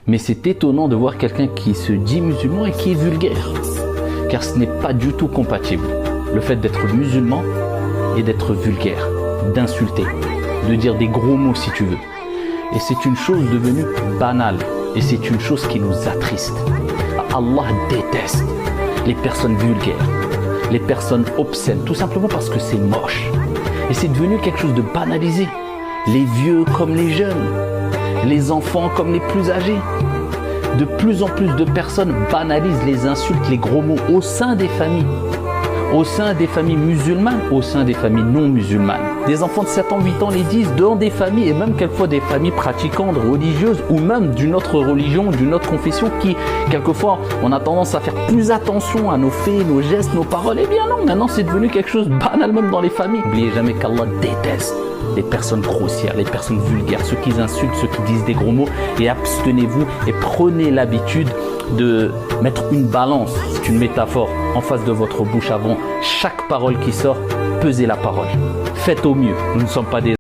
Mais c'est étonnant de voir quelqu'un qui se dit musulman et qui est vulgaire. Car ce n'est pas du tout compatible. Le fait d'être musulman et d'être vulgaire, d'insulter, de dire des gros mots si tu veux. Et c'est une chose devenue banale. Et c'est une chose qui nous attriste. Allah déteste les personnes vulgaires, les personnes obscènes, tout simplement parce que c'est moche. Et c'est devenu quelque chose de banalisé. Les vieux comme les jeunes, les enfants comme les plus âgés. De plus en plus de personnes banalisent les insultes, les gros mots au sein des familles. Au sein des familles musulmanes, au sein des familles non musulmanes. Des enfants de 7 ans, 8 ans les disent dans des familles, et même quelquefois des familles pratiquantes, religieuses, ou même d'une autre religion, d'une autre confession, qui, quelquefois, on a tendance à faire plus attention à nos faits, nos gestes, nos paroles. Eh bien non, maintenant c'est devenu quelque chose de banal même dans les familles. N'oubliez jamais qu'Allah déteste les personnes grossières, les personnes vulgaires, ceux qui insultent, ceux qui disent des gros mots, et abstenez-vous et prenez l'habitude de mettre une balance, c'est une métaphore, en face de votre bouche avant chaque parole qui sort, pesez la parole. Faites au mieux, nous ne sommes pas des